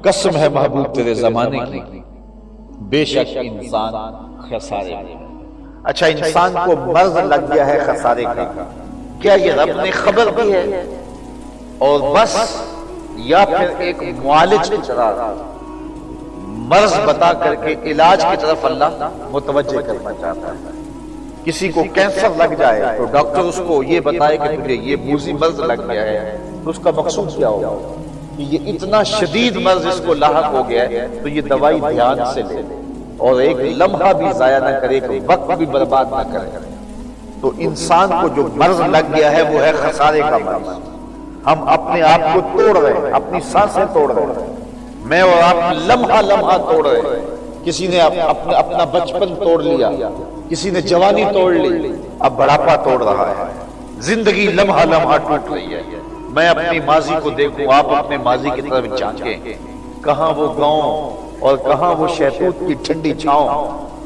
قسم ہے محبوب تیرے زمانے کی، بے شک انسان خسارے میں۔ اچھا، انسان کو مرض لگ گیا ہے خسارے کا، کیا یہ رب نے خبر دی ہے اور بس، یا پھر ایک معالج کی طرح مرض بتا کر کے علاج کی طرف اللہ متوجہ کرنا چاہتا ہے؟ کسی کو کینسر لگ جائے تو ڈاکٹر اس کو یہ بتائے کہ تجھے یہ موذی مرض لگ گیا ہے، تو اس کا مقصود کیا ہوگا کہ یہ اتنا شدید مرض اس کو لاحق ہو گیا ہے تو یہ دوائی دھیان سے لے اور ایک لمحہ بھی ضائع نہ کرے، کہ وقت بھی برباد نہ کرے۔ تو انسان کو جو مرض لگ گیا ہے وہ ہے خسارے کا مرض۔ ہم اپنے آپ کو توڑ رہے ہیں، اپنی سانسیں توڑ رہے ہیں، میں اور آپ لمحہ لمحہ توڑ رہے ہیں۔ کسی نے اپنا بچپن توڑ لیا، کسی نے جوانی توڑ لی، اب بڑھاپا توڑ رہا ہے، زندگی لمحہ لمحہ ٹوٹ رہی ہے۔ میں اپنی ماضی کو دیکھوں، آپ اپنے ماضی کی طرف جھانکیں، کہاں وہ گاؤں اور کہاں وہ شہتوت کی ٹھنڈی چھاؤں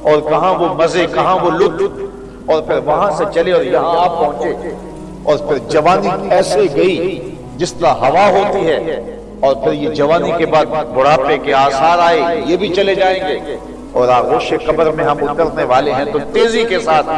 اور کہاں وہ مزے، کہاں وہ لطف، اور پھر وہاں سے چلے اور یہاں آپ پہنچے، اور پھر جوانی ایسے گئی جس طرح ہوا ہوتی ہے، اور پھر یہ جوانی کے بعد بڑھاپے کے آثار آئے، یہ بھی چلے جائیں گے، اور آغوش قبر میں ہم اترنے والے ہیں۔ تو تیزی کے ساتھ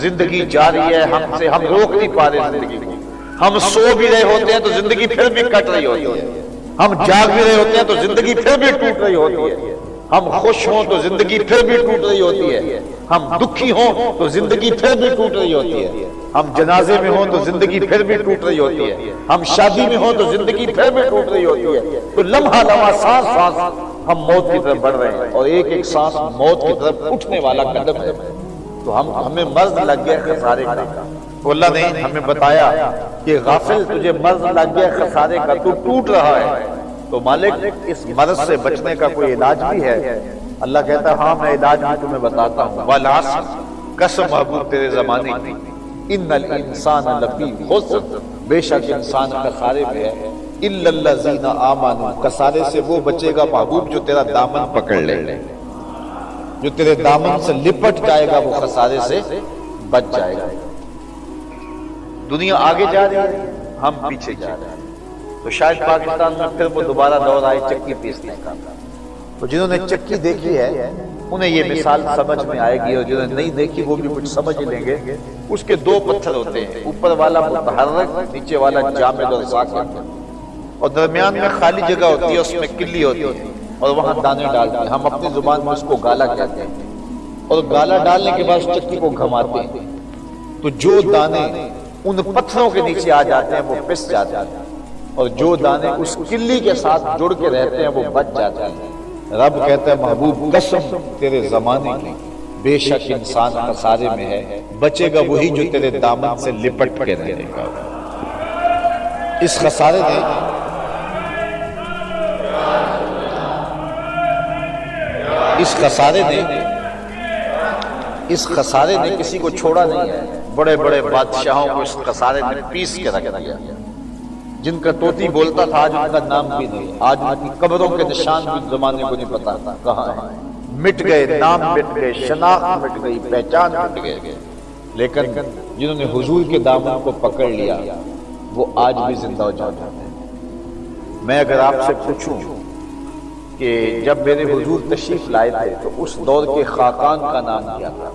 زندگی جاری ہے، ہم روک نہیں پا رہے زندگی کو۔ ہم سو بھی رہے ہوتے ہیں تو زندگی پھر بھی کٹ رہی ہوتی ہے، ہم جاگ بھی رہے ہوتے ہیں تو زندگی پھر بھی ٹوٹ رہی ہوتی ہے، ہم خوش ہوں تو زندگی پھر بھی ٹوٹ رہی ہوتی ہے، ہم دکھی ہوں تو زندگی پھر بھی ٹوٹ رہی ہوتی ہے، ہم جنازے میں ہوں تو زندگی پھر بھی ٹوٹ رہی ہوتی ہے، ہم شادی میں ہوں تو زندگی پھر بھی ٹوٹ رہی ہوتی ہے۔ تو لمحہ لمحہ سانس سانس ہم موت کی طرف بڑھ رہے ہیں، اور ایک ایک سانس موت کی طرف اٹھنے والا قدم ہے۔ تو ہمیں مرض لگ گیا خسارے کا، تو اللہ نے ہمیں بتایا کہ غافل تجھے مرض لگ گیا خسارے کا، تو ٹوٹ رہا ہے، تو مالک اس مرض سے بچنے کا کوئی علاج بھی ہے؟ اللہ کہتا ہے ہاں میں علاج بھی تمہیں بتاتا ہوں۔ والعصر، قسم محبوب تیرے زمانے کی، ان الانسان لفی خسر، بے شک انسان خسارے میں ہے، الا الذین آمنوا، خسارے سے وہ بچے گا محبوب جو تیرا دامن پکڑ لے، جو تیرے دامن سے لپٹ جائے گا، وہ خسارے سے بچ جائے گا۔ دنیا آگے جا رہی ہے، ہم پیچھے جا رہے ہیں، تو شاید پاکستان میں پھر وہ دوبارہ دور آئے چکی پیسنے کا۔ تو جنہوں نے چکی دیکھی ہے انہیں یہ مثال سمجھ میں آئے گی، اور جنہوں نے نہیں دیکھی وہ بھی کچھ سمجھ لیں گے۔ اس کے دو پتھر ہوتے ہیں، اوپر والا متحرک، نیچے والا جامد اور ساکن، اور درمیان میں خالی جگہ ہوتی ہے، اس میں کلی ہوتی ہے، اور وہاں دانے ڈالتے ہیں۔ ہم اپنی زبان میں اس کو گالا کہتے ہیں، اور گالا ڈالنے کے بعد اس چکی کو گھماتے ہیں، تو جو دانے ان پتھروں کے نیچے آ جاتے ہیں وہ پس جاتے ہیں، اور جو دانے اس کلی کے ساتھ جڑ کے رہتے ہیں وہ بچ جاتے ہیں۔ رب کہتا ہے محبوب قسم تیرے زمانے کی، بے شک انسان خسارے میں ہے، بچے گا وہی جو تیرے دامن سے لپٹ کے رہے گا۔ اس خسارے نے کسی کو چھوڑا نہیں ہے۔ بڑے بڑے بادشاہوں کو اس خسارے نے پیس کے رکھ دیا، جن کا طوطی بولتا تھا آج ان کا نام بھی نہیں، آج ان کی قبروں کے نشان بھی زمانے کو نہیں پتا کہاں ہے، مٹ گئے، نام مٹ گئے، شناخت مٹ گئی، پہچان مٹ گئے۔ لیکن جنہوں نے حضور کے دامن کو پکڑ لیا وہ آج بھی زندہ ہو جاتے ہیں۔ میں اگر آپ سے پوچھوں کہ جب میرے حضور تشریف لائے تھے تو اس دور کے خاقان کا نام کیا تھا،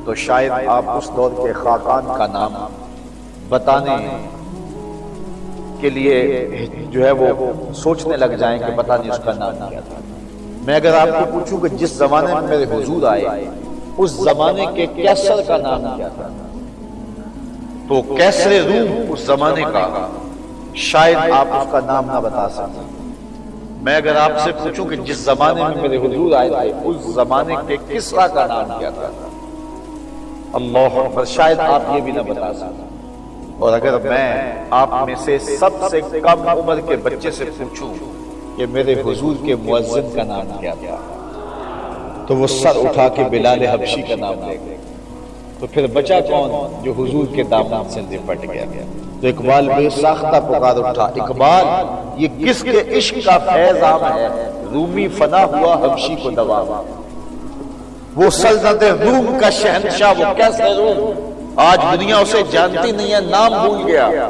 تو شاید آپ اس دور کے خاقان کا نام بتانے کے لیے جو ہے وہ سوچنے لگ جائیں کہ پتہ نہیں اس کا نام کیا تھا۔ میں اگر آپ کو پوچھوں کہ جس زمانے میں میرے حضور آئے اس زمانے کے کیسر کا نام کیا تھا، تو کیسر روم اس زمانے کا، شاید آپ اس کا نام نہ بتا سکیں۔ میں اگر آپ سے پوچھوں کہ جس زمانے میں میرے حضور آئے تھے اس زمانے کے کسرا کا نام کیا تھا، اللہ اکبر، شاید آپ یہ بھی نہ بتا سکیں۔ اور اگر میں آپ میں سے سب سے کم عمر کے بچے سے پوچھوں کہ میرے حضور کے مؤذن کا نام کیا تھا، تو وہ سر اٹھا کے بلال حبشی کا نام لے گا، تو پھر بچا کون جو حضور کے دامن سے لپٹ گیا۔ تو اقبال بے ساختہ پکار اٹھا، اقبال یہ کس کے عشق کا فیض عام ہے، رومی فنا ہوا حبشی کو دوا۔ وہ سلطنت روم کا شہنشاہ، وہ کیسے روم، آج دنیا اسے جانتی نہیں ہے، نام بھول گیا،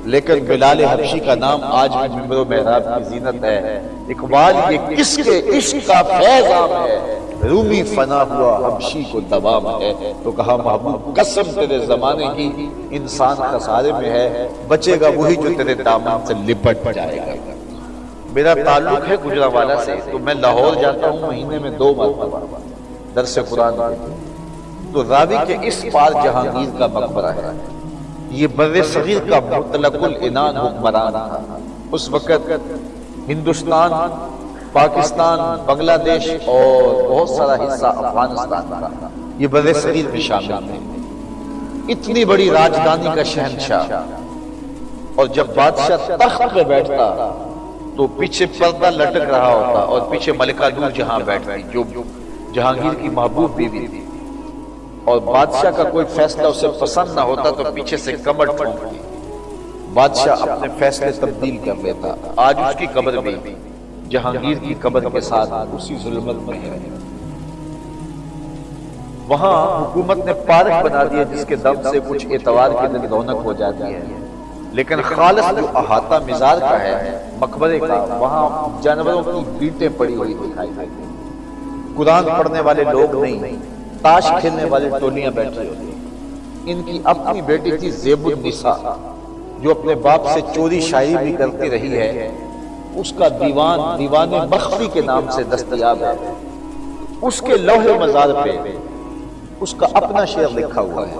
لیکن بلال حبشی کا نام آج بھی منبر و محراب کی زینت ہے۔ اقبال یہ کس کے عشق کا فیض عام ہے، رومی فنا ہوا حبشی کو دوام ہے۔ تو کہا محبوب قسم تیرے زمانے کی، انسان خسارے میں ہے، بچے گا وہی جو تیرے دامن سے لپٹ جائے گا۔ میرا تعلق ہے گجرانوالہ سے، تو میں لاہور جاتا ہوں مہینے میں 2 مرتبہ درس قرآن میں۔ تو راوی کے اس پار جہانگیر کا مقبرہ ہے۔ یہ بر صغیر کا مطلق العنان حکمران تھا۔ اس وقت ہندوستان، پاکستان، بنگلہ دیش اور بہت سارا حصہ افغانستان کا یہ بر صغیر میں شامل ہے۔ اتنی بڑی راجدھانی کا شہنشاہ، اور جب بادشاہ تخت پہ بیٹھتا تو پیچھے پردہ لٹک رہا ہوتا اور پیچھے ملکہ نور جہاں بیٹھتی جو جہانگیر کی محبوب بیوی تھی، اور بادشاہ کا کوئی فیصلہ اسے پسند نہ ہوتا تو پیچھے سے کمر ٹھونکتی، بادشاہ اپنے فیصلے تبدیل کر لیتا۔ آج اس کی قبر بھی جہانگیر کی قبر کے ساتھ اسی ظلمت میں ہے۔ وہاں حکومت نے پارک بنا دیا جس کے دم سے کچھ اتوار کے دن رونق ہو جاتی ہے، لیکن خالص جو احاطہ مزار کا ہے مقبرے کا، وہاں جانوروں کی بیٹیں پڑی ہوئی دکھائی دیتی، قرآن پڑھنے والے لوگ نہیں، تاش کھیلنے والے ٹولیاں بیٹھی ہوتی۔ ان کی اپنی بیٹی تھی زیب النساء، جو اپنے باپ سے چوری شاعری بھی کرتی رہی ہے۔ اس کا دیوان مخفی کے نام سے دستیاب ہے۔ اس کے لوح مزار پہ اس کا اپنا شعر لکھا ہوا ہے: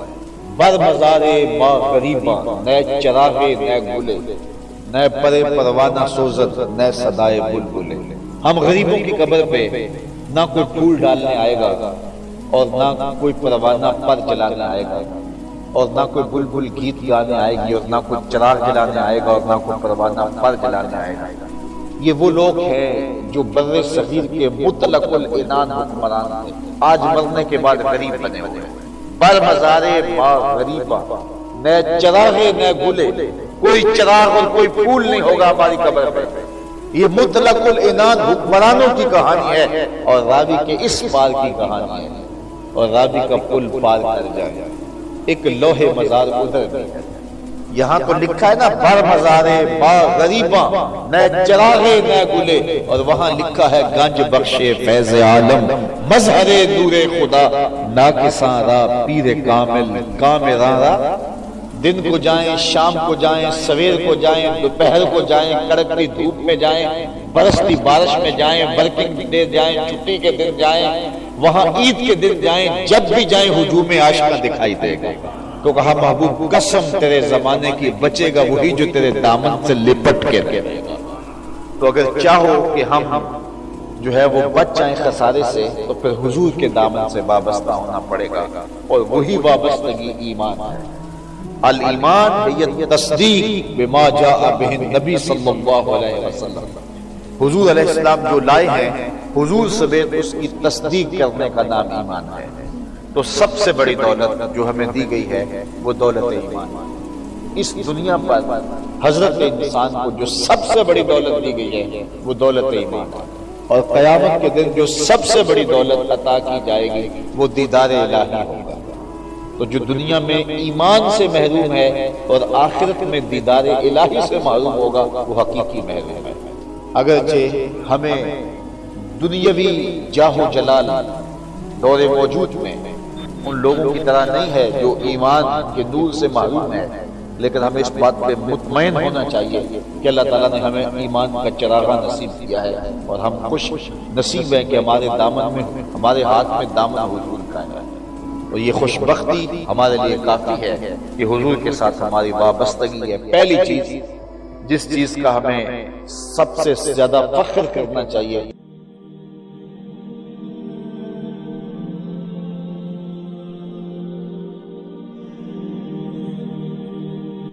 بر مزار ما غریباں، نئے چراغے نئے گلے، نئے پرے پروانہ سوزد، نئے صدائے بلبلے۔ ہم غریبوں کی قبر پہ نہ کوئی پھول ڈالنے آئے گا، اور نہ کوئی پروانہ پر جلانے آئے گا، اور نہ کوئی بلبل گیت گانے آئے گی، اور نہ کوئی چراغ جلانے آئے گا، اور نہ کوئی پروانہ پر جلانے آئے گا۔ یہ وہ لوگ ہیں جو بر صغیر کے مطلق العنان حکمران تھے، آج مرنے کے بعد غریب بنے ہوئے ہیں۔ بر مزار ما غریباں، نئے چراغے نئے گلے، کوئی چراغ اور کوئی پھول نہیں ہوگا ہماری قبر پہ۔ یہ مطلق العنان حکمرانوں کی کہانی ہے، اور راوی کے اس پار کی کہانی ہے، اور راوی کا پل پار کر جائے۔ ایک لوح مزار ادھر بھی ہے، یہاں تو لکھا ہے نا بر مزار ما غریباں، نئے چراغے نئے گلے، اور وہاں لکھا ہے گنج بخشے فیض عالم، مظہر نور خدا، ناکساں را پیر کامل کامراں را۔ دن کو جائیں، شام کو جائیں، سویر کو جائیں، دوپہر کو جائیں، کڑکتی دھوپ میں جائیں، برستی بارش میں جائیں، ورکنگ ڈے جائیں، چھٹی کے دن جائیں، وہاں عید کے دن جائیں، جب بھی جائیں ہجوم عاشقہ دکھائی دے گا۔ تو کہا محبوب قسم تیرے زمانے کی، بچے گا وہی جو تیرے دامن سے لپٹ کے رہے گا۔ تو اگر چاہو کہ ہم جو ہے وہ بچ جائیں خسارے سے، تو پھر حضور کے دامن سے وابستہ ہونا پڑے گا، اور وہی وابستگی ایمان ہے۔ الایمان هي تصدیق بما جاء به النبی صلی اللہ علیہ وسلم۔ حضور علیہ السلام جو لائے ہیں، حضور سمیت اس کی تصدیق کرنے کا نام ایمان ہے۔ تو سب سے بڑی دولت جو ہمیں دی گئی ہے وہ دولت ایمان۔ اس دنیا پر حضرت انسان کو جو سب سے بڑی دولت دی گئی ہے وہ دولت ایمان ہے، اور قیامت کے دن جو سب سے بڑی دولت عطا کی جائے گی وہ دیدار الہی ہوگا۔ تو جو دنیا میں ایمان سے محروم ہے اور آخرت میں دیدار الہی سے محروم ہوگا وہ حقیقی محروم ہے۔ اگرچہ ہمیں دنیاوی جاہ و جلال دور موجود میں ان لوگوں کی طرح نہیں ہے جو ایمان کے نور سے محروم ہے، لیکن ہمیں اس بات پہ مطمئن ہونا چاہیے کہ اللہ تعالیٰ نے ہمیں ایمان کا چراغاں نصیب کیا ہے، اور ہم خوش نصیب ہیں کہ ہمارے دامن میں، ہمارے ہاتھ میں دامن حضور کا ہے۔ اور یہ خوش بختی ہمارے لیے کافی ہے کہ حضور کے ساتھ ہماری وابستگی ہے۔ پہلی چیز جس چیز کا ہمیں سب سے زیادہ فخر کرنا چاہیے